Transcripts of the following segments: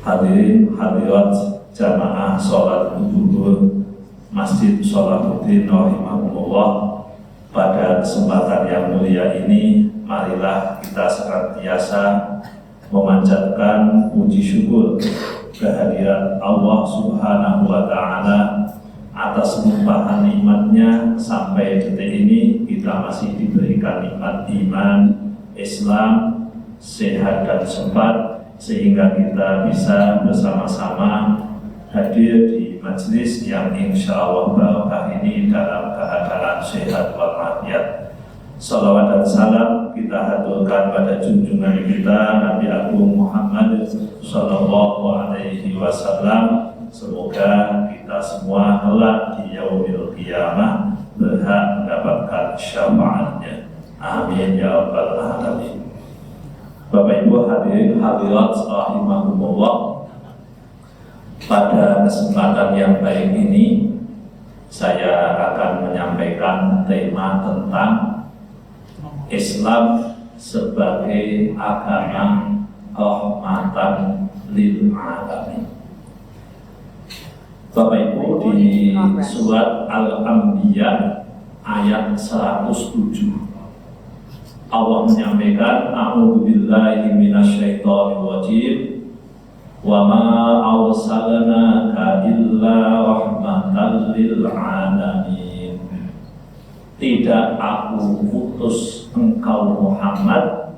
Hadirin hadirat jamaah sholat zuhur Masjid Sholahuddin rahimahumullah, pada kesempatan yang mulia ini marilah kita senantiasa memanjatkan puji syukur kehadirat Allah Subhanahu wa Ta'ala atas limpahan nikmatnya. Sampai detik ini kita masih diberikan nikmat iman, Islam, sehat dan sempat, sehingga kita bisa bersama-sama hadir di majelis yang insya Allah barokah ini dalam keadaan sehat walafiat. Salawat dan salam kita haturkan pada junjungan kita Nabi Agung Muhammad Sallallahu Alaihi Wasallam. Semoga kita semua kelak di yaumil qiyamah berhak mendapatkan syafaatnya. Amin ya rabbal alamin. Bapak Ibu hadirin hadirat rahimahumullah, pada kesempatan yang baik ini saya akan menyampaikan tema tentang Islam sebagai agama rahmatan lil alamin. Bapak Ibu, di surat Al-Anbiya ayat 107 Allah menyampaikan, a'udzubillahi minasyaitonir rajim, wa ma arsalnaka illa rahmatan lil alamin. Tidak aku utus engkau Muhammad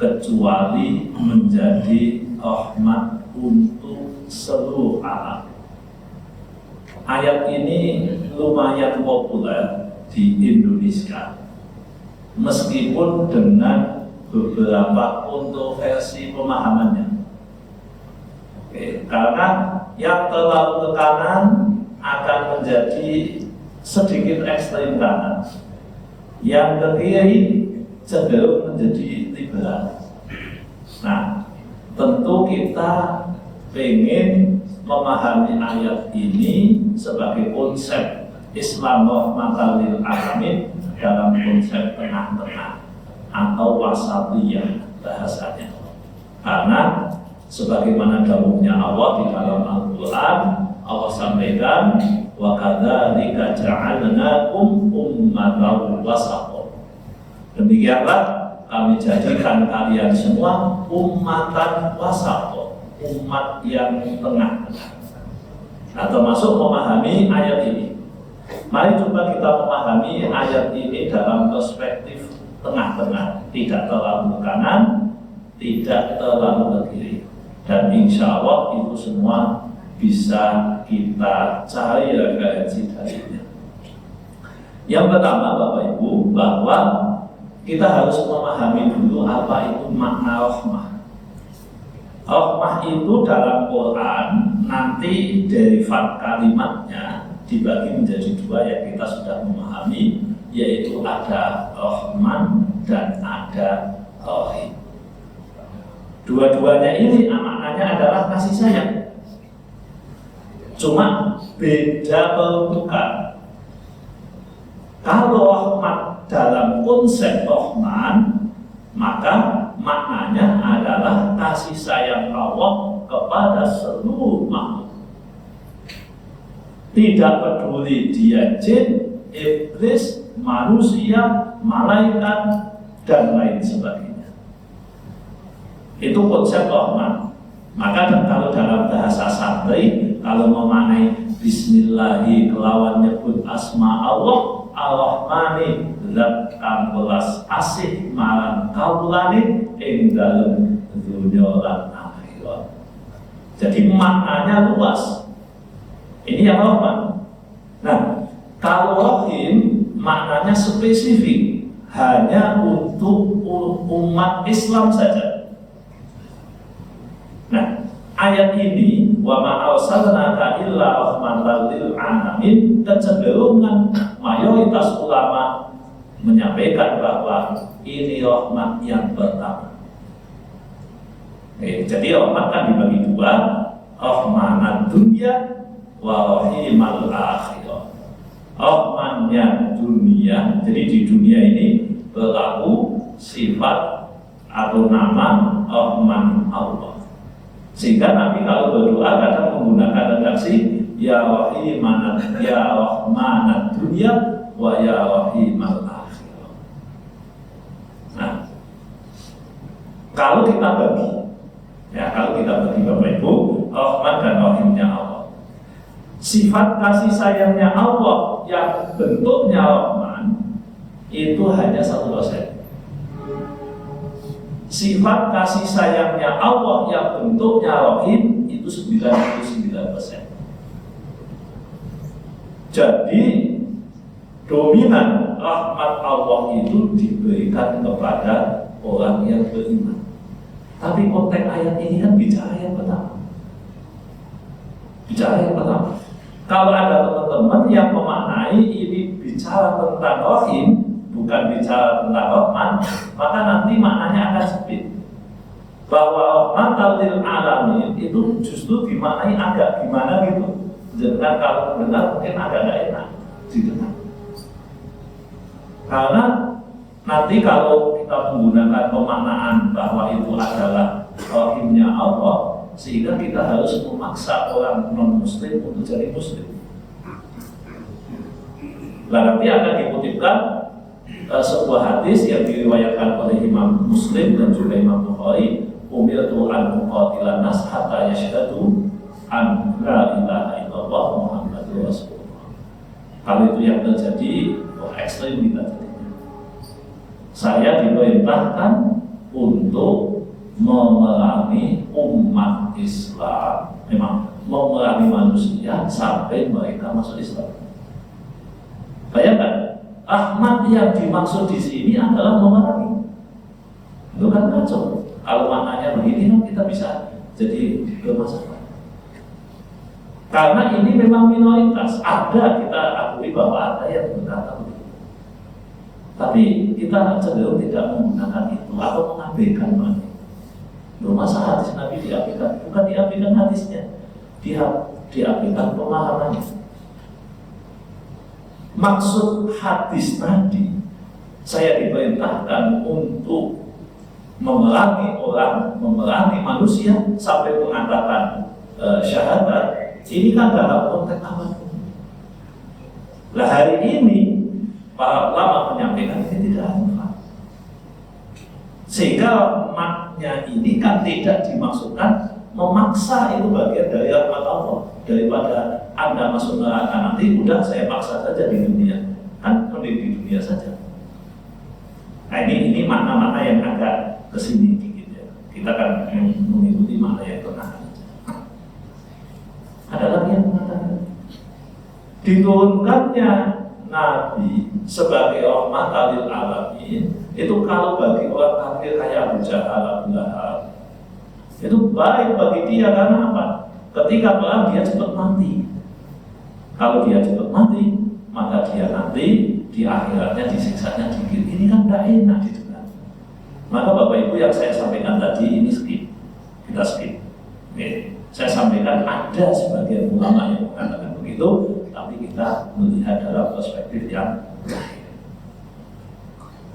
kecuali menjadi rahmat untuk seluruh alam. Ayat ini lumayan populer di Indonesia, meskipun dengan beberapa kontroversi pemahamannya. Karena yang terlalu ke kanan akan menjadi sedikit ekstrem kanan, yang ke kiri cenderung menjadi liberal. Nah, tentu kita ingin memahami ayat ini sebagai konsep Islam rahmatan lil alamin dalam konsep tengah-tengah atau wasatiyah bahasanya. Karena sebagaimana dawuhnya Allah di dalam Al-Quran, Allah sampaikan, wa kadzalika ja'alnakum ummatan wasatan. Demikianlah kami jadikan kalian semua ummatan wasatan, umat yang tengah-tengah. Nah, termasuk memahami ayat ini. Mari coba kita memahami ayat ini dalam perspektif tengah-tengah, tidak terlalu ke kanan, tidak terlalu ke kiri. Dan insya Allah itu semua bisa kita cari referensi darinya. Yang pertama Bapak Ibu, bahwa kita harus memahami dulu apa itu makna rahmah. Rahmah itu dalam Quran nanti derivat kalimatnya dibagi menjadi dua yang kita sudah memahami, yaitu ada Rahman dan ada Rahim. Dua-duanya ini maknanya adalah kasih sayang, cuma beda bentukan. Kalau rahmat dalam konsep Rahman, maka maknanya adalah kasih sayang Allah kepada seluruh makhluk. Tidak peduli dia jin, iblis, manusia, malaikat, dan lain sebagainya. Itu konsep rahman. Maka kalau dalam bahasa santri, kalau memaknai bismillahi kelawan nyebut asma Allah, Ar-Rahmani zat kang welas asih marang kaulane ing dalem dunya lan akhirat. Jadi maknanya luas. Ini yang rahman. Nah, kalau rahim maknanya spesifik, hanya untuk umat Islam saja. Nah, ayat ini wa ma arsalnaka illa rahmatan lil alamin, kecenderungan mayoritas ulama menyampaikan bahwa ini rahmat yang pertama. Jadi rahmat kan dibagi dua, rahmanat dunia wa rahimal akhirah. Rahmannya dunia, jadi di dunia ini berlaku sifat atau nama Rahman Allah. Sehingga Nabi kalau berdoa kadang menggunakan redaksi ya wahimanat ya rahmanat dunya wa ya rahimal akhirah. Nah, kalau kita bagi Bapak Ibu, rahmat dan rahimnya Allah, sifat kasih sayangnya Allah yang bentuknya rahman itu hanya 1%. Sifat kasih sayangnya Allah yang bentuknya rahim itu 99%. Jadi dominan rahmat Allah itu diberikan kepada orang yang beriman. Tapi konteks ayat ini kan bicara yang pertama. Kalau ada teman-teman yang memaknai ini bicara tentang rahim, bukan bicara tentang rahman, maka nanti maknanya akan sempit. Bahwa rahmatan lil alamin itu justru dimaknai agak gimana gitu. Jangan kalau benar mungkin agak tidak enak didengar. Karena nanti kalau kita menggunakan pemaknaan bahwa itu adalah rahimnya Allah, sehingga kita harus memaksa orang non-muslim untuk jadi muslim. Nanti akan dikutipkan sebuah hadis yang diriwayatkan oleh Imam Muslim dan juga Imam Bukhari, umirtu an uqatilan nas hatta yashhadu an la ilaha illallah Muhammadur Rasulullah. Kalau itu yang terjadi, ekstrim kita jadinya. Saya diperintahkan untuk memerangi umat Islam, memang memerangi manusia sampai mereka masuk Islam. Bayangkan, rahmat yang dimaksud di sini adalah memerangi. Itu kan kacau. Kalau maknanya begini kan kita bisa jadi bermasalah. Karena ini memang minoritas. Ada, kita akui bahwa ada yang berkata begitu. Tapi kita cenderung tidak menggunakan itu atau mengabaikan makna. Masa hadis Nabi diabaikan? Bukan diabaikan hadisnya, diabaikan pemahamannya. Maksud hadis tadi, saya diperintahkan untuk memerangi orang, memerangi manusia sampai mengatakan syahadat. Ini kan dalam konteks apa? Lah hari ini para ulama menyampaikan ini tidak relevan. Sehingga rahmatnya ini kan tidak dimaksudkan memaksa, itu bagian dari rahmat Allah. Daripada Anda masuk neraka nanti, udah saya paksa saja di dunia. Kan mending di dunia saja. Nah ini makna-makna yang agak kesini dikit ya. Kita kan mengikuti makna yang benar. Ada lagi yang mengatakan diturunkannya Nabi sebagai rahmatan lil alamin itu kalau bagi orang kafir kayak Abu Jahal, Abu Lahab, itu baik bagi dia karena apa? Ketika perang dia cepat mati. Kalau dia cepat mati, maka dia nanti di akhiratnya disiksanya dikit. Ini kan tidak enak didengar. Maka Bapak Ibu yang saya sampaikan tadi ini skip, kita skip. Oke. Saya sampaikan ada sebagian ulama yang mengatakan begitu, tapi kita melihat dalam perspektif yang lain.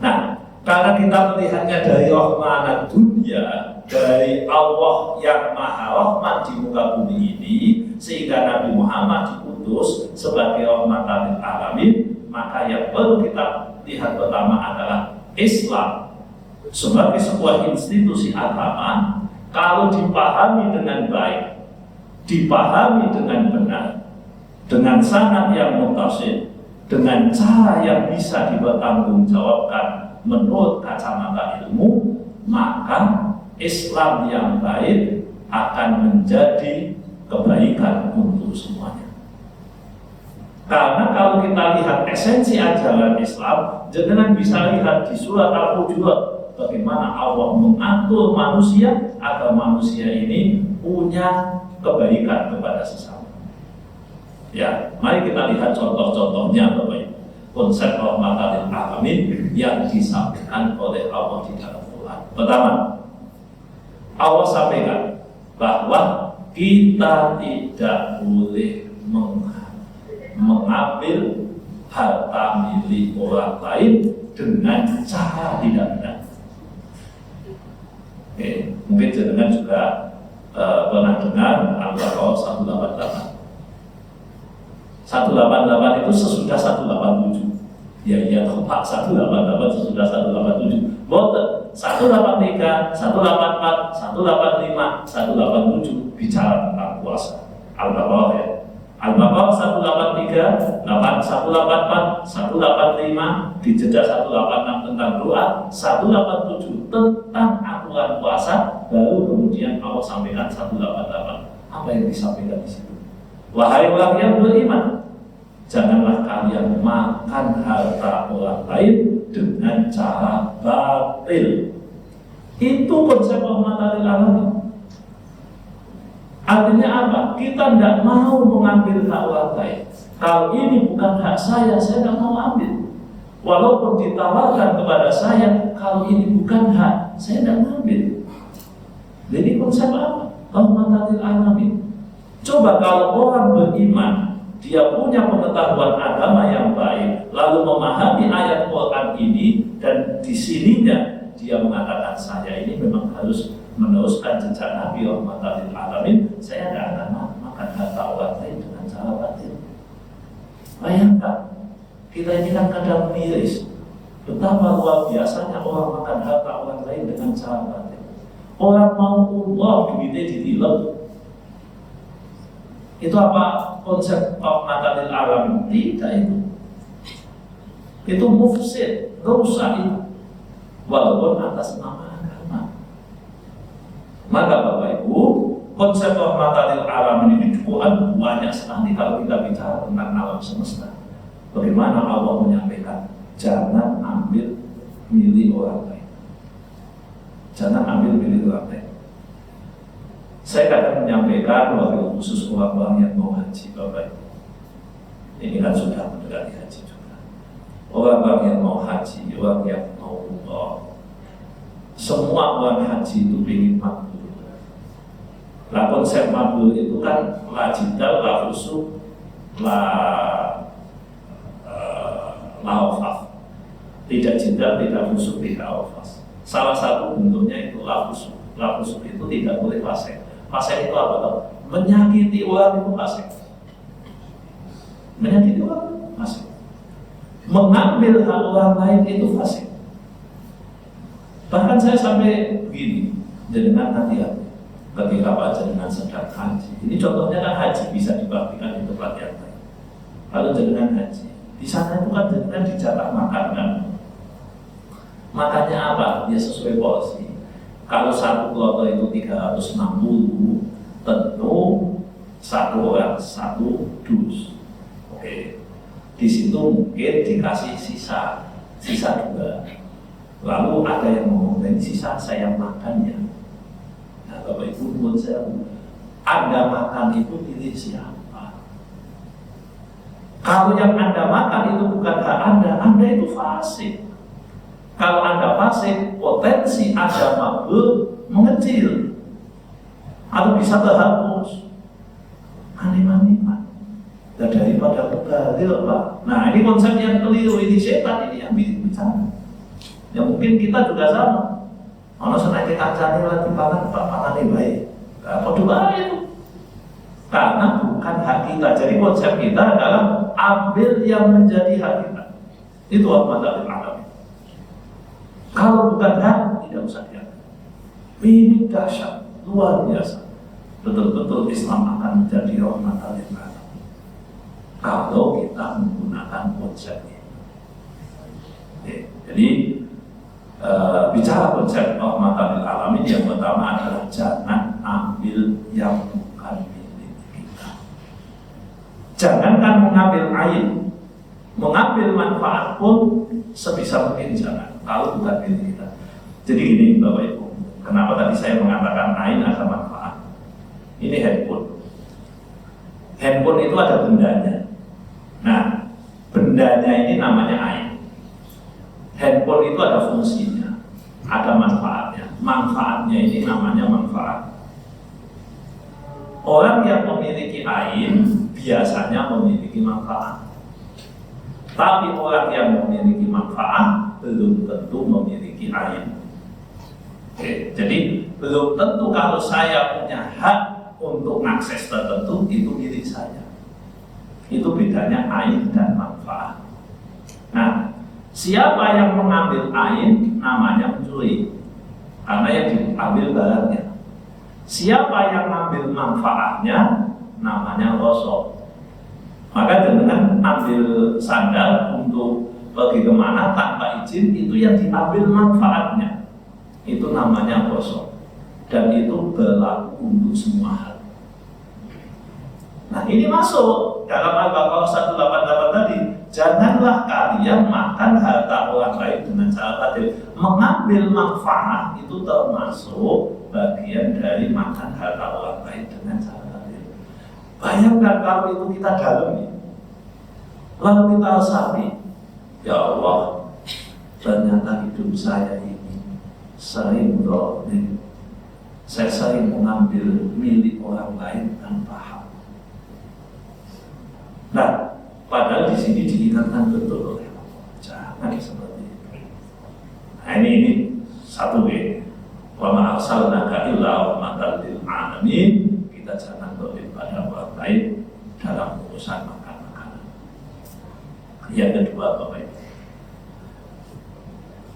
Nah, karena kita melihatnya dari rahman dunia, dari Allah yang maha rahman di muka bumi ini, sehingga Nabi Muhammad diutus sebagai rahmatan lil alamin, maka yang perlu kita lihat pertama adalah Islam sebagai sebuah institusi agama. Kalau dipahami dengan baik, dipahami dengan benar, dengan sanad yang muttasil, dengan cara yang bisa dipertanggungjawabkan menurut kacamata ilmu, maka Islam yang baik akan menjadi kebaikan untuk semuanya. Karena kalau kita lihat esensi ajaran Islam, jangan bisa lihat di surat Al-Hujurat bagaimana Allah mengatur manusia agar manusia ini punya kebaikan kepada sesama. Ya, mari kita lihat contoh-contohnya Bapak Ibu. Konsep rahmatan lil alamin yang disampaikan oleh Allah di dalam Quran. Pertama, Allah sampaikan bahwa kita tidak boleh mengambil harta milik orang lain dengan cara tidak benar. Oke, mungkin jenengan juga pernah dengar Al-Baqarah 188. 188 itu sesudah 187. Ya toh Pak, 188 sesudah 187. Boten 183, 184, 185, 187 bicara tentang puasa. Al-Baqarah ya. Al-Baqarah 183, 184, 185, di jeda 186 tentang doa, 187 tentang aturan puasa, baru kemudian Allah sampaikan 188. Apa yang disampaikan di situ? Wahai orang yang beriman, janganlah kalian makan harta orang lain dengan cara batil. Itu konsep rahmatan lil alamin. Artinya apa? Kita tidak mau mengambil hak orang lain. Kalau ini bukan hak saya tidak mau ambil. Walaupun ditawarkan kepada saya, kalau ini bukan hak, saya tidak mengambil. Jadi konsep apa? Rahmatan lil alamin. Coba kalau orang beriman, dia punya pengetahuan agama yang baik, lalu memahami ayat Quran ini, dan di sininya dia mengatakan saya ini memang harus meneruskan jejak Nabi rahmatan lil alamin, saya tidak akan makan harta orang lain dengan cara batil. Bayangkan, kita ini kan kadang miris, betapa luar biasanya orang makan harta orang lain dengan cara batil. Orang mau Allah duitnya ditilep. Itu apa konsep rahmatan lil alamin? Tidak itu. Itu mufsid, rusak itu. Walaupun atas nama agama. Maka Bapak Ibu, konsep rahmatan lil alamin ini Quran banyak sekali kalau kita bicara tentang alam semesta. Bagaimana Allah menyampaikan, jangan ambil milik orang lain. Jangan ambil milik orang lain. Saya kadang menyampaikan wabil khusus orang-orang yang mau haji, Bapak Ibu. Ini kan sudah mendekati haji juga. Orang-orang yang mau haji, orang yang mau umroh, semua orang haji itu ingin makbul. Nah konsep makbul itu kan la jidal, la khusuk, la ofaf. Tidak jidal, tidak khusuk, tidak ofaf. Salah satu bentuknya itu la khusuk. La khusuk itu tidak boleh fasik. Fasik itu apa tahu? Menyakiti orang itu fasik. Menyakiti orang itu fasik. Mengambil hak orang lain itu fasik. Bahkan saya sampai begini, jenengan hati-hati ketika Pak jenengan sedang haji. Ini contohnya kan haji bisa dibaktikan di tempat yang lain. Kalau jenengan haji, di sana itu kan jenengan dijatah makan kan. Makannya apa? Ya sesuai porsi. Kalau satu kloter itu 360, tentu satu orang satu dus. Oke, di situ mungkin dikasih sisa juga. Lalu ada yang ngomong, ini sisa saya makan ya. Nah, Bapak Ibu buat saya, Anda makan itu pilih siapa? Kalau yang Anda makan itu bukan hak Anda itu fasik. Kalau Anda fasik, potensi Anda mabuk mengecil atau bisa terhapus. Aneh-aneh, dan daripada mubazir, Pak. Nah, ini konsep yang keliru, ini setan ini yang bicara. Ya mungkin kita juga sama. Ono senake kancane lagi pangan, Pak panane baik. Nah, padha bae itu. Karena bukan hak kita. Jadi konsep kita adalah ambil yang menjadi hak kita. Itu rahmatan lil alamin. Kalau bukan hak, tidak usah diambil. Ini dahsyat, luar biasa. Betul-betul Islam akan menjadi rahmatan lil alamin kalau kita menggunakan konsep ini. Jadi bicara konsep rahmatan lil alamin, yang pertama adalah jangan ambil yang bukan milik kita. Jangankan mengambil ain, mengambil manfaat pun sebisa mungkin jangan. Kalau bukan milik kita. Jadi gini Bapak Ibu, kenapa tadi saya mengatakan ain ada manfaat? Ini handphone. Handphone itu ada bendanya. Nah, bendanya ini namanya ain. Handphone itu ada fungsinya, ada manfaatnya. Manfaatnya ini namanya manfaat. Orang yang memiliki ain biasanya memiliki manfaat. Tapi orang yang memiliki manfaat belum tentu memiliki ain. Oke, jadi belum tentu kalau saya punya hak untuk akses tertentu itu milik saya. Itu bedanya ain dan manfaat. Nah, siapa yang mengambil ain namanya mencuri, karena yang diambil barangnya. Siapa yang mengambil manfaatnya namanya gosok. Maka dengan ambil sandal untuk pergi kemana tanpa izin, itu yang diambil manfaatnya, itu namanya gosok. Dan itu berlaku untuk semua hal. Nah, ini masuk dalam Al-Baqarah 188 tadi. Janganlah kalian makan harta orang lain dengan cara batil. Mengambil manfaat itu termasuk bagian dari makan harta orang lain dengan cara batil. Bayangkan kalau itu kita dalami, lalu kita resapi, ya Allah, ternyata hidup saya ini sering zalim. Saya sering mengambil milik orang lain tanpa hak. Nah, padahal di sini diingatkan betul oleh Allah, jangan seperti itu. Nah, ini satu B. Wa ma arsalnaka illa rahmatan lil alamin. Kita jangan zalim pada orang lain dalam urusan makan makanan. Yang kedua, Bapak Ibu,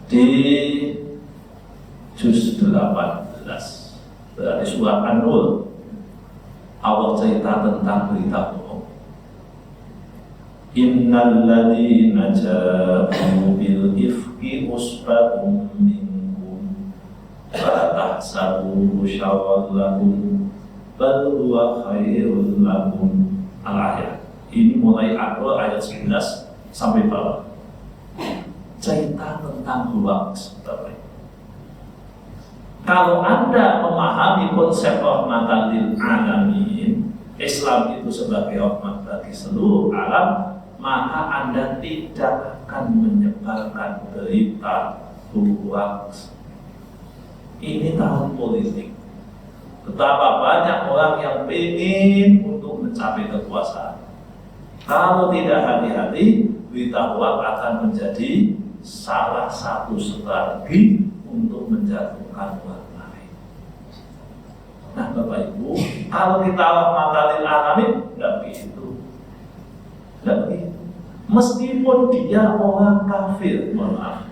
di juz 18 berarti surat An-Nur, Allah cerita tentang berita bohong. Innal ladzina ja'u bil ifki usbatun minkum la tahsabuhu syarran lakum bal huwa khairun lakum. Al-ayat ini mulai ayat 11 sampai bawah. Cerita tentang hoax. Kalau Anda memahami konsep rahmatan lil alamin, Islam itu sebagai rahmat bagi seluruh alam, maka Anda tidak akan menyebarkan berita hoax. Ini tahun politik. Betapa banyak orang yang ingin untuk mencapai kekuasaan. Kalau tidak hati-hati, berita hoax akan menjadi salah satu strategi untuk menjatuhkan orang lain. Nah, Bapak Ibu, kalau kita rahmatan lil alamin, tidak begitu. Tidak begitu. Meskipun dia orang kafir, maaf,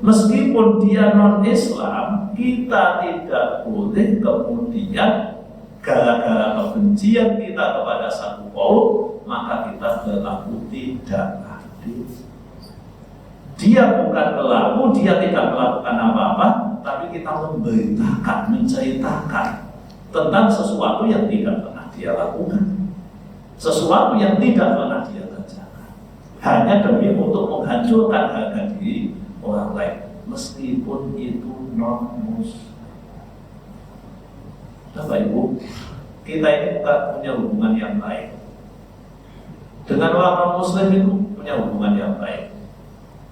meskipun dia non-Islam, kita tidak boleh kemudian gara-gara kebencian kita kepada satu kaum, maka kita berlaku tidak adil. Dia bukan pelaku, dia tidak melakukan apa-apa, tapi kita memberitakan, menceritakan tentang sesuatu yang tidak pernah dia lakukan, sesuatu yang tidak pernah dia kerjakan, hanya demi untuk menghancurkan harga diri orang lain, meskipun itu non-muslim. Bapak Ibu, kita ini bukan punya hubungan yang baik dengan orang non-muslim, itu punya hubungan yang baik.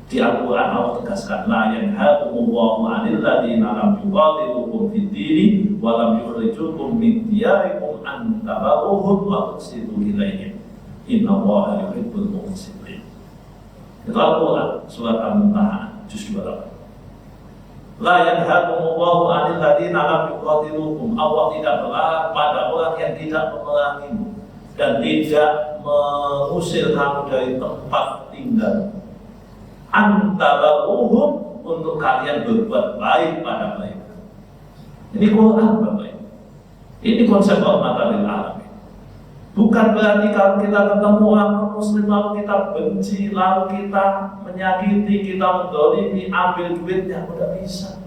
Di Al-Quran Allah tegaskan, la yanhakumullahu 'anil ladzina lam yuqatilukum fid dini wa lam yukhrijukum min diyarikum an tabarruhum wa tuqsitu ilaihim innallaha yuhibbul muqsitin. Itu Al-Quran surat Al-Mumtahanah juz 28. La yanhakumullahu 'anil ladzina lam yuqatilukum. Allah tidak melarang pada orang yang tidak memerangimu dan tidak mengusir kamu dari tempat tinggal. Antabaruhum, untuk kalian berbuat baik pada mereka. Ini Quran, Bapak Ibu. Ini konsep rahmatan lil alamin. Bukan berarti kalau kita ketemu orang muslim lalu kita benci, lalu kita menyakiti, kita mendolimi, ambil duitnya, tidak bisa.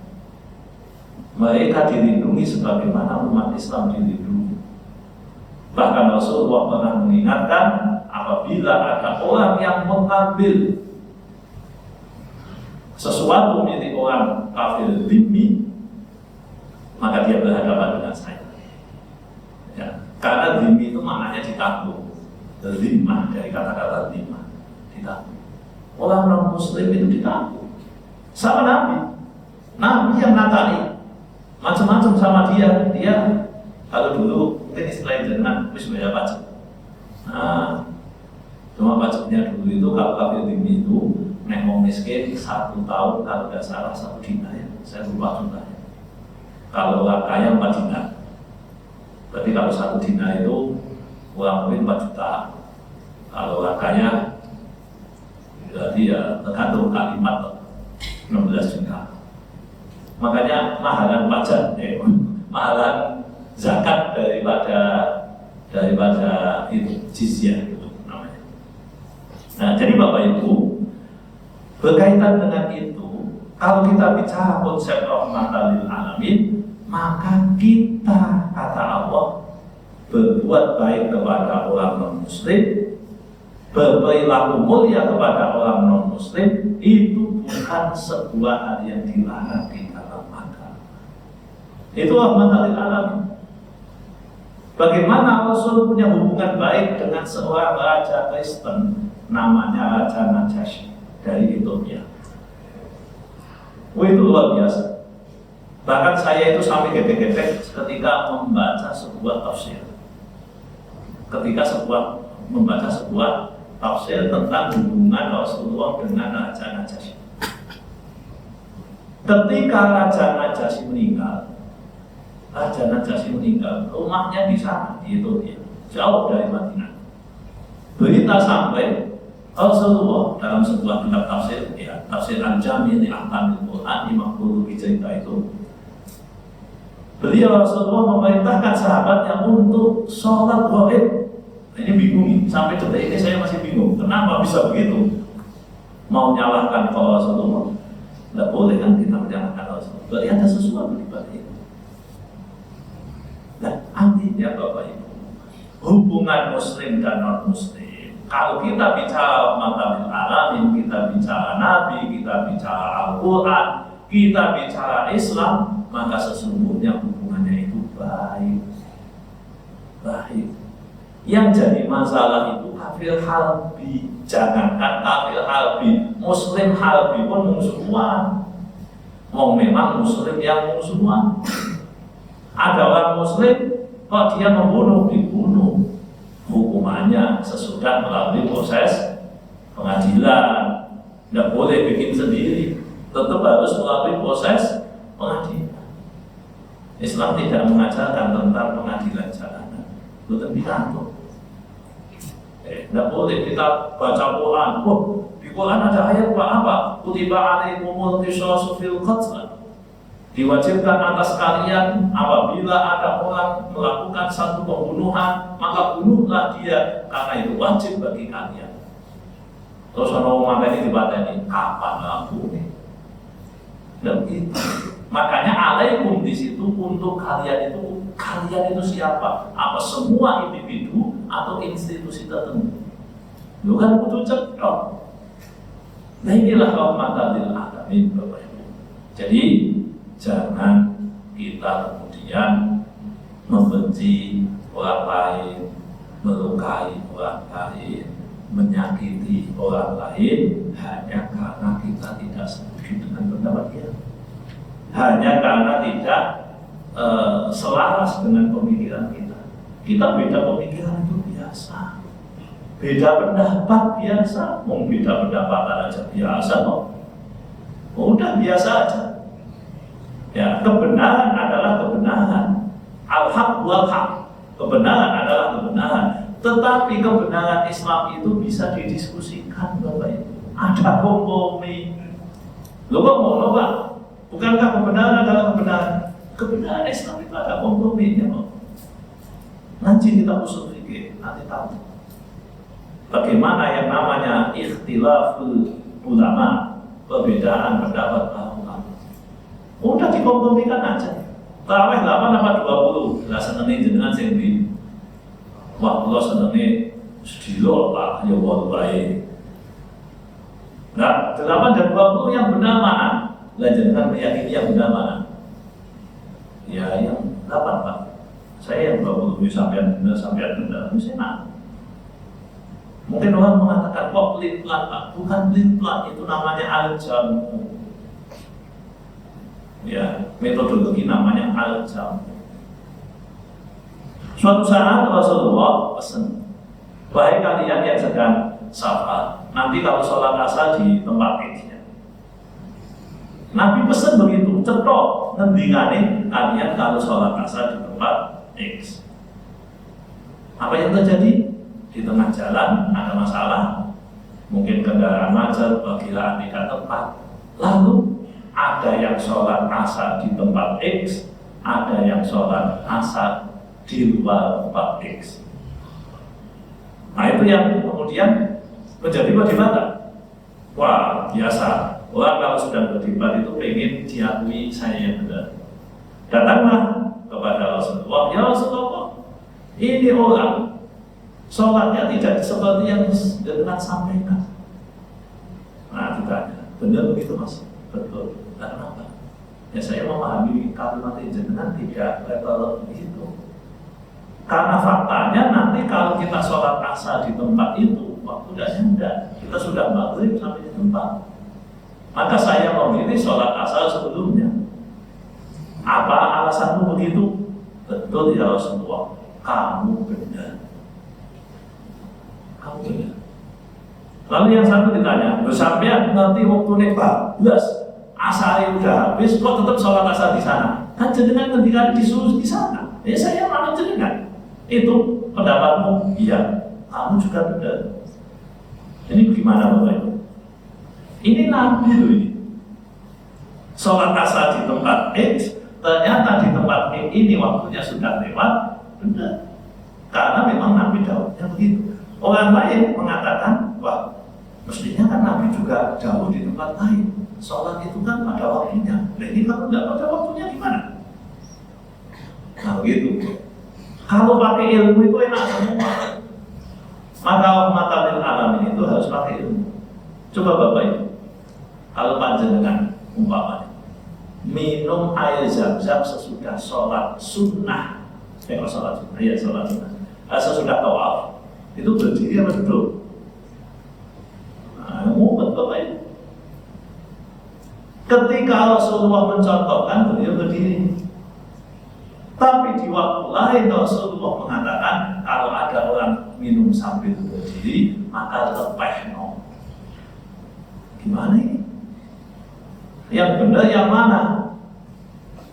Mereka dilindungi sebagaimana umat Islam dilindungi. Bahkan Rasulullah pernah mengingatkan, apabila ada orang yang mengambil sesuatu milik orang kafir dhimmi, maka dia berhadapan dengan saya. Ya, karena dhimmi itu maknanya ditanggung. Dhimmah dari kata-kata dhimmah, ditanggung. Orang non muslim itu ditanggung. Sama Nabi yang nakali macam-macam sama dia. Dia kalau dulu mungkin istilahnya dengan wis bayar pajak. Nah, cuma pajaknya dulu itu kalau kafir dhimmi itu nek mau miskin 1 tahun kalau tidak salah 1 dinar, ya. Saya lupa jumlahnya. Kalau orang kaya 4 dinar. Berarti kalau 1 dinar itu kurang lebih 4 juta. Kalau orang kaya berarti ya tergantung kalimat 16 juta. Makanya mahalan pajak, mahalan zakat daripada itu jizyah itu namanya. Nah, jadi Bapak Ibu, berkaitan dengan itu, kalau kita bicara konsep rahmatan lil alamin, maka kita, kata Allah, berbuat baik kepada orang non-muslim, berperilaku mulia kepada orang non-muslim, itu bukan sebuah hal yang dilarang di dalam agama. Itu rahmatan lil alamin. Bagaimana Rasul punya hubungan baik dengan seorang raja Kristen namanya Raja Najasyi dari Ethiopia. Itu luar biasa. Bahkan saya itu sampai gedek-gedek ketika membaca sebuah tafsir. Membaca sebuah tafsir tentang hubungan Rasulullah dengan Raja Najasyi. Ketika Raja Najasyi meninggal, rumahnya di sana, di Ethiopia, jauh dari Madinah. Berita sampai Rasulullah dalam sebuah kitab tafsir, ya, tafsir Al-Jami' li Ahkamil Quran, Imam Qurtubi cerita itu. Beliau Rasulullah memerintahkan sahabatnya untuk sholat ghaib. Ini bingung nih, sampai detik ini saya masih bingung. Kenapa bisa begitu? Mau nyalahkan kalau Rasulullah? Tidak boleh kan kita menyalahkan Rasulullah. Berarti ada sesuatu di balik itu. Dan artinya Bapak Ibu, hubungan Muslim dan non-Muslim. Kalau kita bicara rahmatan lil alamin, kita bicara Nabi, kita bicara Al-Quran, kita bicara Islam, maka sesungguhnya hubungannya itu baik. Yang jadi masalah itu kafir harbi. Jangankan kafir harbi, Muslim harbi pun musuhan. Memang Muslim yang musuhan. Ada orang Muslim, kok dia membunuh, dibunuh. Hukumannya sesudah melalui proses pengadilan. Tidak boleh bikin sendiri, tetap harus melalui proses pengadilan. Islam tidak mengajarkan tentang pengadilan jalanan, itu pidato. Tidak boleh kita baca Quran. Di Quran ada ayat apa? Kutiba alaikumul qisasu fil qatl. Diwajibkan atas kalian apabila ada orang melakukan satu pembunuhan, maka bunuhlah dia, karena itu wajib bagi kalian. Terus orang ini dipateni, kapan aku nih? Dan itu, makanya alaikum di situ untuk kalian itu siapa? Apa semua individu atau institusi tertentu? Lu kan butuh cetok. Nah inilah rahmatan lil alamin, Bapak Ibu. Jadi jangan kita kemudian membenci orang lain, melukai orang lain, menyakiti orang lain hanya karena kita tidak setuju dengan pendapat dia, hanya karena tidak selaras dengan pemikiran kita. Kita beda pemikiran itu biasa, beda pendapat biasa, beda pendapat aja biasa kok. Udah biasa aja. Ya, kebenaran adalah kebenaran. Al-haq wal haq. Kebenaran adalah kebenaran. Tetapi kebenaran Islam itu bisa didiskusikan, Bapak Ibu. Ada kompromi. Lo kok mau Pak? Bukankah kebenaran adalah kebenaran? Kebenaran Islam itu ada komprominya, Pak. Nanti kita usul fikih, nanti tahu. Bagaimana yang namanya ikhtilaful ulama, perbedaan pendapat ulama. Udah dikompromikan aja. Tarawih 8 apa 20? Lah senenge jenengan sing ndi? Wah, kula senenge sedilo Pak, ya wae. Nah, 8 dan 20 yang benar mana? Lah jenengan meyakini yang benar mana? Ya yang 8 Pak. Saya yang 20 sampean benar, saya nak. Mungkin orang mengatakan kok pelin-pelan Pak, bukan pelin-pelan, itu namanya al-jamu. Ya, metodologi namanya al-jamu. Suatu saat Rasulullah pesan, wahai kalian yang sedang safar, nanti kalau sholat asar di tempat Idnya. Nabi pesan begitu, cetok. ngendingane kalian kalau sholat asar di tempat X. Apa yang terjadi? Di tengah jalan ada masalah, mungkin kendaraan macet, perkiraan tidak tepat. Lalu ada yang sholat asar di tempat X, ada yang sholat asar di luar tempat X. Nah itu yang kemudian menjadi perdebatan. Wah biasa, orang kalau sedang berdebat itu pengen diakui saya yang benar. Datanglah kepada Rasulullah, ya Rasulullah, ini orang sholatnya tidak seperti yang jenengan sampaikan. Nah ditanya, benar begitu mas? Betul. Kenapa? Ya saya memahami kalimat jenengan tidak level begitu. Karena faktanya nanti kalau kita sholat asar di tempat itu, waktu enggak, kita sudah maghrib sampai di tempat. Maka saya memilih sholat asar sebelumnya. Apa alasanmu begitu? Betul ya Rasulullah, kamu benar. Kamu benar. Lalu yang satu ditanya, sampai nanti waktu nebak, asar udah habis, kok tetap sholat asar di sana? Kan jenengan ketika disuruh di sana, ya saya malah jenengan. Itu pendapatmu, iya, kamu juga benar. Ini gimana Bapak Ibu? Ini Nabi loh ini. Sholat asar di tempat X, ternyata di tempat X ini waktunya sudah lewat, benar. Karena memang Nabi jauhnya begitu. Orang lain mengatakan, wah, mestinya kan Nabi juga jauh di tempat lain. Sholat itu kan pada waktunya. Nah ini kalau tidak pada waktunya gimana? Nah begitu. Kalau pakai ilmu itu enak semua. Maka rahmatan lil alamin itu harus pakai ilmu. Coba Bapak Ibu, kalau panjenengan umpamanya minum air zam-zam sesudah sholat sunnah, kalau sholat sunnah, ya sholat sunnah, sesudah tawaf, itu berdiri atau duduk? Nah, mumpet Bapak Ibu. Ketika Rasulullah mencontohkan, beliau berdiri. Tapi di waktu lain Rasulullah mengatakan kalau ada orang minum sambil berdiri maka lepehno. Gimana ini? Yang benar yang mana?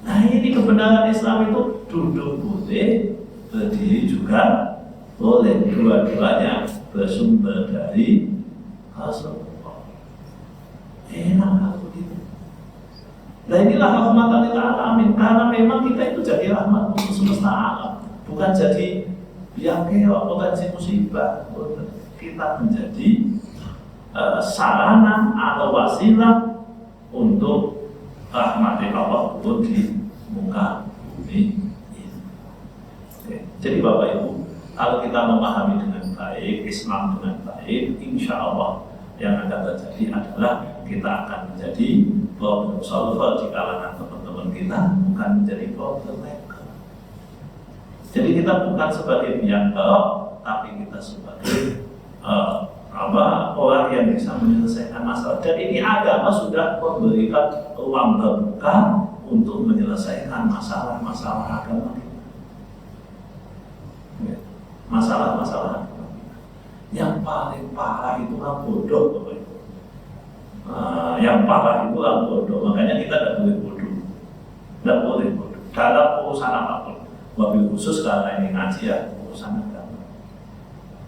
Nah ini kebenaran Islam itu duduk boleh, berdiri juga boleh. Dua-duanya bersumber dari Rasulullah. Enak kalau begitu. Nah inilah rahmatan lil alamin, karena memang kita itu jadi rahmat untuk semesta alam, bukan jadi biang keok, potensi musibah. Kita menjadi sarana atau wasilah untuk rahmat Allah turun di muka bumi ini. Jadi Bapak Ibu, kalau kita memahami dengan baik Islam dengan baik, insya Allah yang akan terjadi adalah kita akan menjadi problem solver di kalangan teman-teman kita, bukan menjadi problem maker. Jadi kita bukan sebagai biang kerok, tapi kita sebagai orang yang bisa menyelesaikan masalah. Dan ini agama sudah memberikan ruang terbuka untuk menyelesaikan masalah-masalah agama kita. Masalah-masalah agama kita. Yang paling parah itu kan bodoh, Bapak Ibu. Yang parah itu orang bodoh, makanya kita tidak boleh bodoh. Tidak boleh bodoh dalam urusan apapun. Wabil khusus karena ini ngaji ya, urusan agama.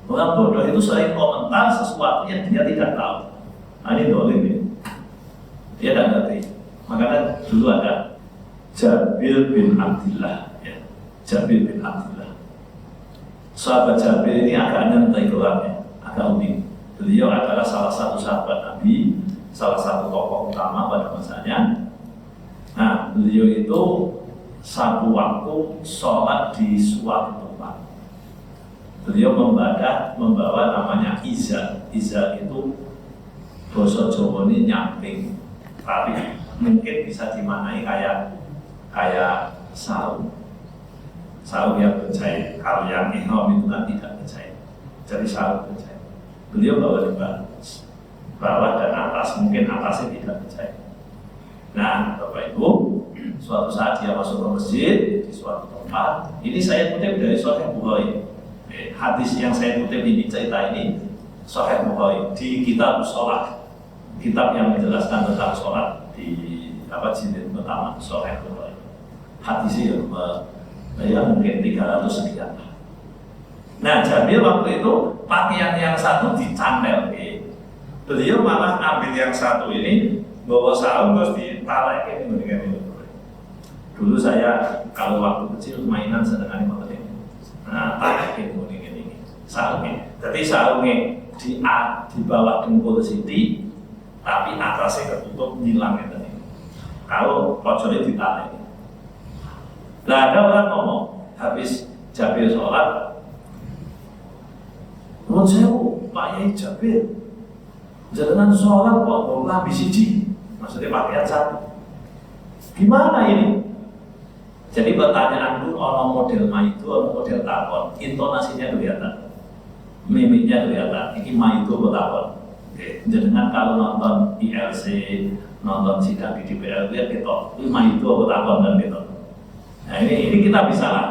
Orang bodoh itu sering komentar sesuatu yang dia tidak tahu. Nah ini dolim ini. Dia tidak ngerti. Makanya dulu ada Jabir bin Abdillah, ya. Jabir bin Abdillah. Sahabat Jabir ini agak nyantai keluarnya, agak unik. Beliau adalah salah satu sahabat Nabi, salah satu tokoh utama pada masanya. Nah, beliau itu satu waktu sholat di suatu tempat. Beliau membawa namanya izar. Izar itu bahasa Jawa ini nyamping, tapi mungkin bisa dimaknai kayak sarung. Sarung yang berjahit. Kalau yang ihram itu kan tidak berjahit. Jadi sarung berjahit. Beliau bawa di bawah dan atas, mungkin atasnya tidak berjahit. Nah, Bapak Ibu, suatu saat dia masuk ke masjid di suatu tempat. Ini saya kutip dari Sahih Bukhari. Hadis yang saya kutip ini, cerita ini Sahih Bukhari di kitab sholat, kitab yang menjelaskan tentang sholat di jilid pertama Sahih Bukhari. hadisnya ya mungkin 300 sekian. Nah, Jabir waktu itu pakaian yang satu dicandel, beliau malah ambil yang satu ini bawa sarung terus ditalekin begini. Dulu saya kalau waktu kecil mainan sedangkan ini, nah talekin begini sarungnya. Jadi sarungnya di bawah dengkul sini, tapi atasnya ketutup hilang tadi. Kalau pojoknya ditalekin. Nah, ada orang ngomong habis Jabir sholat, menurut saya, Pak Yai Jabir, jalanan sholat kok lambi siji, maksudnya pakaian satu. Gimana ini? Jadi pertanyaanku, orang model maitu, orang model takon, intonasinya kelihatan, mimiknya kelihatan. Ini maitu atau takon. Jangan kalau nonton ILC, nonton sidang di DPR, lihat gitu, ini maitu atau takon dan gitu. Nah ini kita bisa lah,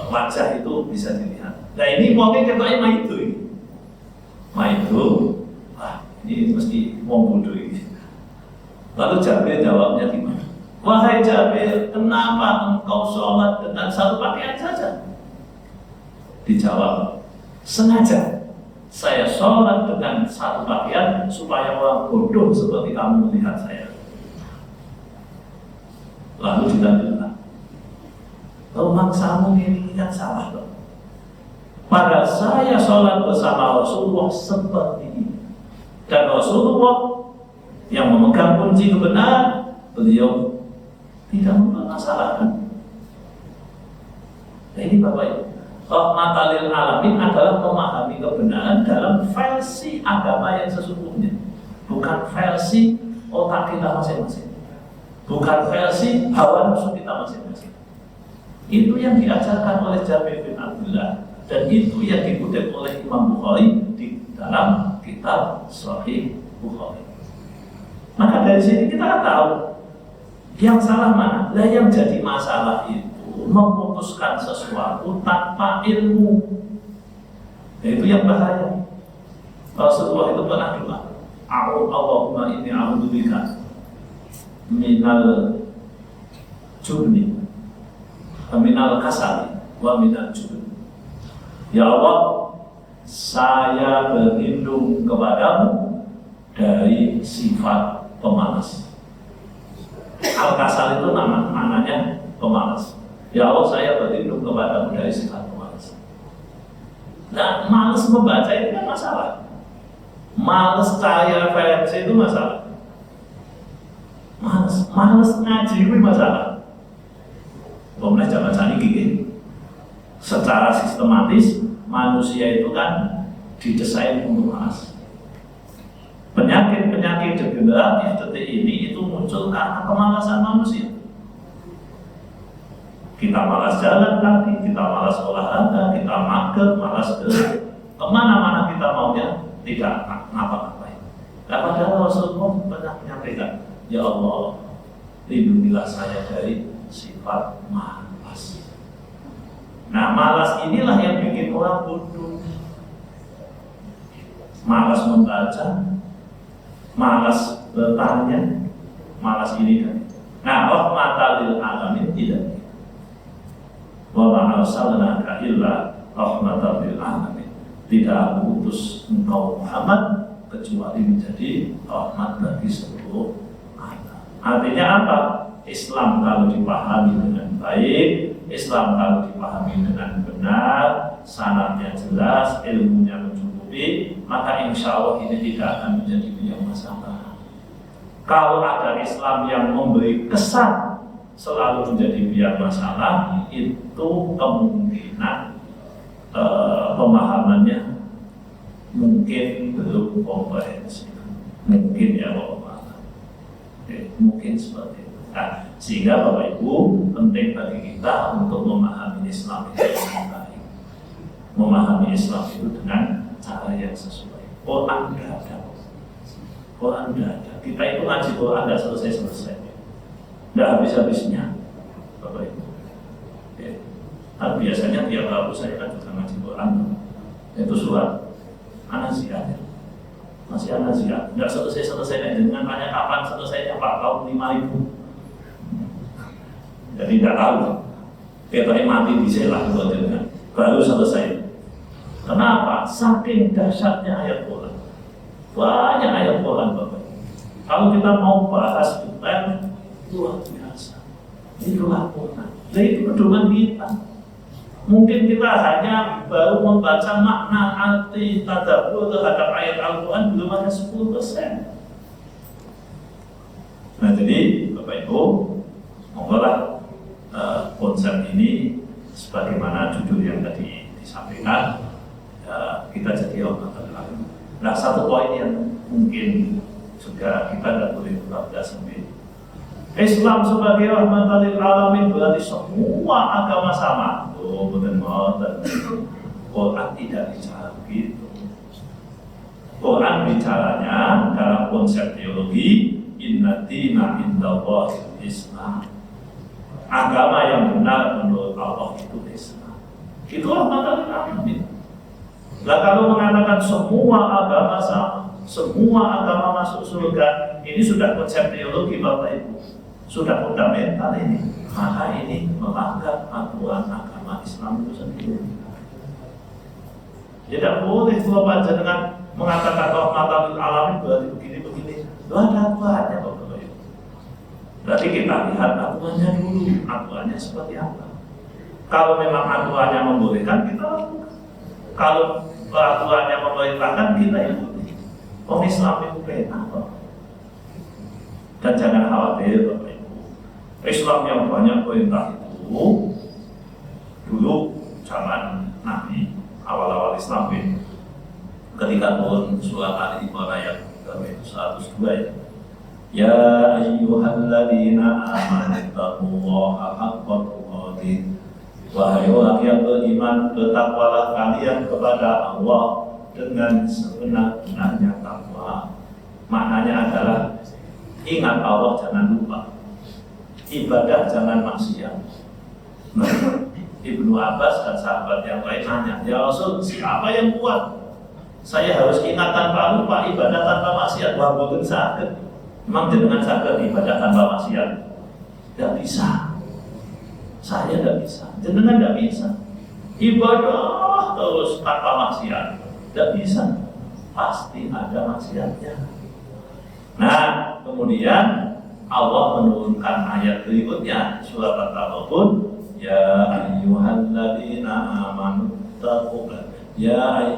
wajah itu bisa dilihat. Nah ini mungkin katanya maitu ini. Maitu, wah ini mesti mau bodoh ini. Lalu Jabir jawabnya gimana? Wahai Jabir, kenapa engkau sholat dengan satu pakaian saja? Dijawab, sengaja saya sholat dengan satu pakaian supaya orang bodoh seperti kamu melihat saya. Lalu dilanjutkan, kalau maksamu ini kan salah dong. Pada saya sholat bersama Rasulullah seperti ini, dan Rasulullah yang memegang kunci kebenaran, beliau tidak mempermasalahkan. Nah ini Bapak Ibu, rahmatan lil alamin adalah memahami kebenaran dalam versi agama yang sesungguhnya, bukan versi otak kita masing-masing, bukan versi hawa nafsu kita masing-masing. Itu yang diajarkan oleh Jabir bin Abdullah. Dan itu yang dikutip oleh Imam Bukhari di dalam kitab Sahih Bukhari. Maka dari sini kita tahu yang salah mana? Nah, yang jadi masalah itu memutuskan sesuatu tanpa ilmu. Nah, itu yang bahaya. Rasulullah itu pernah doa, Allahumma inni a'udzubika minal jubni, minal kasali, wa minal jubni. Ya Allah, saya berlindung kepadamu dari sifat pemalas. Al-kasal itu namanya pemalas. Ya Allah, saya berlindung kepadamu dari sifat pemalas. Nah, malas membaca itu kan masalah. Malas cahaya referensi itu masalah. Malas ngaji itu masalah. Pemerintah zaman saat ini secara sistematis manusia itu kan didesain untuk malas. Penyakit-penyakit degeneratif detik ini itu muncul karena kemalasan manusia. Kita malas jalan kaki, kita malas olahraga, kita mager, malas kemana-mana kita maunya tidak ngapa-ngapain. Nah, padahal Rasulullah pernah menyampaikan, ya Allah, lindungilah saya dari sifat malas. Nah, malas inilah yang bikin orang bodoh. Malas membaca, malas bertanya, malas ini dan itu. Nah, rahmatan lil alamin tidak. Wa ma arsalnaka illa rahmatan lil alamin. Tidak aku utus engkau Muhammad kecuali menjadi rahmat bagi seluruh alam. Artinya apa? Islam kalau dipahami dengan baik, Islam kalau dipahami dengan benar, sanadnya jelas, ilmunya mencukupi, maka insya Allah ini tidak akan menjadi banyak masalah. Kalau ada Islam yang memberi kesan selalu menjadi biar masalah, itu kemungkinan pemahamannya mungkin belum komprehensif, mungkin ya Allah, mungkin seperti itu. Nah, sehingga Bapak Ibu penting bagi kita untuk memahami Islam itu dengan baik, memahami Islam itu dengan cara yang sesuai. Quran tidak ada, Quran tidak ada. Kita itu ngaji Quran tidak selesai, tidak habis-habisnya, Bapak Ibu. Nah, biasanya tiap Rabu saya kan juga ngaji Quran, itu surat An-Nazi'at, masih An-Nazi'at, tidak selesai dengan tanya kapan selesainya Pak, tahun 5000. Jadi tidak tahu. Kita mati di selah baru selesai. Kenapa? Saking dahsyatnya ayat Quran. Banyak ayat Quran Bapak. Kalau kita mau bahas detail, luar biasa. Itulah Quran. Jadi itu pedoman kita. Mungkin kita hanya baru membaca makna arti tadabbur terhadap ayat Al-Quran belum ada 10%. Nah jadi Bapak Ibu, monggolah konsep ini sebagaimana judul yang tadi disampaikan, kita jadi orang terlalu. Nah satu poin yang mungkin juga kita tidak boleh berbeda sendiri. Islam sebagai rahmatan lil alamin berarti semua agama sama. Oh, benar. Quran tidak bicara begitu. Quran bicaranya dalam konsep teologi, inna dina indallahil Islam. Agama yang benar menurut Allah itu Islam. Itu rahmatan lil alamin. Nah kalau mengatakan semua agama sama, semua agama masuk surga, ini sudah konsep teologi Bapak Ibu. Sudah fundamental ini, maka ini melanggar aturan agama Islam itu sendiri. Tidak boleh kalau panjenengan mengatakan rahmatan lil alamin berarti begini-begini. Itu ada aturannya Bapak Ibu. Berarti kita lihat aturannya dulu, aturannya seperti apa. Kalau memang aturannya membolehkan, kita lakukan. Kalau aturannya memerintahkan, kita ikuti. Orang Islam itu benar. Dan jangan khawatir Bapak Ibu. Islam yang banyak perintah itu dulu zaman Nabi awal-awal Islam ini, ketika turun surat Ali Imran ayat 102 ya ayyuhalladzina amanu taqullaha haqqa tuqatih, wahai orang yang beriman bertakwalah kalian kepada Allah dengan sebenar-benarnya takwa. Maknanya adalah ingat Allah, jangan lupa. Ibadah jangan maksiat. Ibnu Abbas dan sahabat yang lain nanya, ya Rasul, siapa yang kuat? Saya harus ingat tanpa lupa, ibadah tanpa maksiat. Wah, boten sakit. Memang jenengan sakit ibadah tanpa maksiat? Tidak bisa. Saya tidak bisa. Jenengan tidak bisa. Ibadah terus tanpa maksiat. Tidak bisa. Pasti ada maksiatnya. Nah, kemudian Allah menurunkan ayat berikutnya surat At-Taghabun, ya ayyuhalladzina amanu taqullaha ya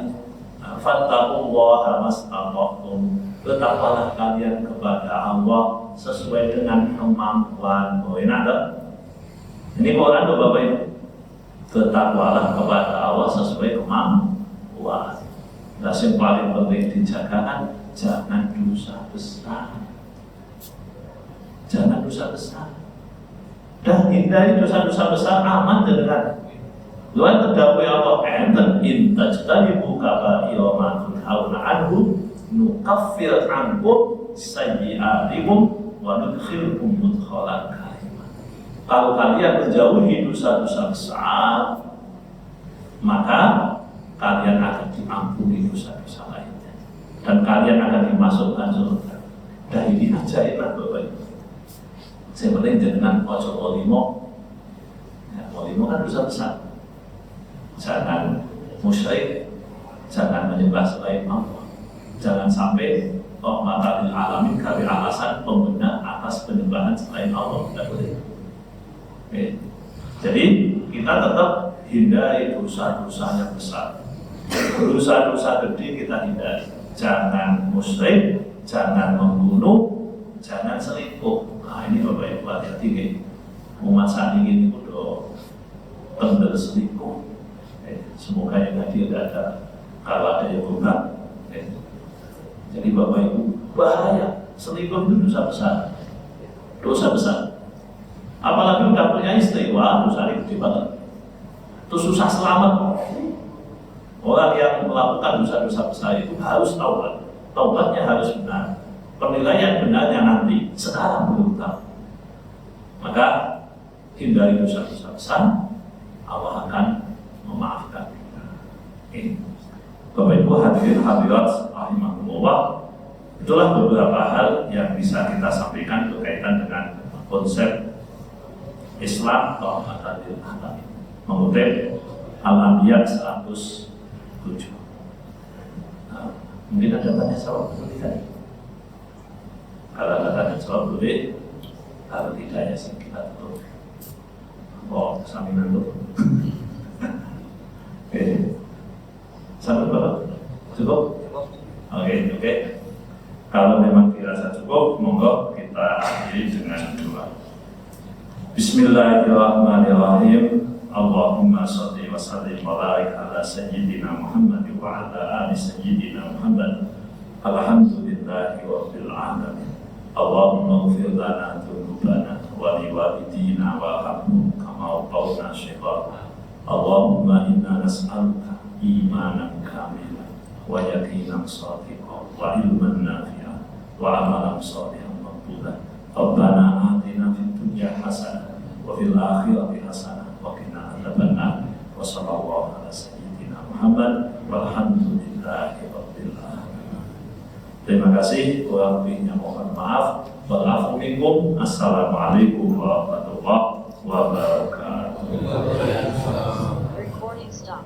fattaqullaha mastata'tum, bertakwalah kalian kepada Allah sesuai dengan kemampuan. Oh, enak tak? Ini Quran tuh Bapak Ibu. Bertakwalah kepada Allah sesuai kemampuan. Nah, yang paling penting dijaga jangan dosa besar. Jangan dosa besar. Dan hindari dosa-dosa besar, aman dengan luar terdakwa Allah enten intajtanibu kaba'ira ma tunhauna anhu nukaffir ankum sayyi'atikum wa nudkhilkum mudkhalan karim. Kalau kalian menjauhi dosa-dosa besar, maka kalian akan diampuni dosa-dosa lainnya dan kalian akan dimasukkan surga. Dan ini ajaib Bapak Ibu. Saya penting dengan ojo olimo, ya, olimo kan dosa besar. Jangan musyrik, jangan menyembah selain Allah, jangan sampai rahmatan lil alamin kali alasan pembenar atas penyembahan selain Allah, tidak boleh. Oke. Jadi kita tetap hindari dosa-dosa yang besar. Dosa-dosa gede kita hindari. Jangan musyrik, jangan membunuh, jangan selingkuh. Nah ini Bapak Ibu hati-hati, umat saat ini udah tender selingkuh. Semoga yang hadir ada, kalau ada yang bukan. Jadi Bapak Ibu bahaya, selingkuh itu dosa besar, dosa besar. Apalagi udah punya istri, wah dosa ini gede banget. Itu susah selamat. Orang yang melakukan dosa-dosa besar itu harus taubat, taubatnya harus benar. Penilaian benarnya nanti, sekarang belum tahu. Maka hindari dosa-dosa besar, Allah akan memaafkan. Bapak Ibu hadirin hadirat rahimahullah, itulah beberapa hal yang bisa kita sampaikan berkaitan dengan konsep Islam Islam rahmatan lil alamin. Mengutip Al-Anbiya 107. Nah, mungkin ada tanya jawab tadi. Kalau ada tanya jawab boleh, kalau tidak ya sih kita tutup. Oh, saminan tutup. Oke, sampai berapa? Cukup? Oke. Kalau memang dirasa cukup, monggo kita akhiri dengan doa. Bismillahirrahmanirrahim. Allahumma shalli wa sallim wa barik ala sayyidina Muhammad wa ala ali sayyidina Muhammad. Alhamdulillahi rabbil alamin. Allahumma ighfir lana dzunubana wa liwalidina warhamhum kama rabbawna shighara. Allahumma inna nas'aluka imanan kamilan wa yaqinan shadiqan wa ilman nafi'an wa amalan shalihan maqbulan. Rabbana atina fid dunya hasanah wa fil akhirati hasanah wa qina adzabannar. Wa sallallahu ala sayyidina Muhammad walhamdulillahi rabbil alamin. Terima kasih, kurang lebihnya mohon maaf. Wal minkum. Assalamualaikum warahmatullahi wabarakatuh. Recording stop.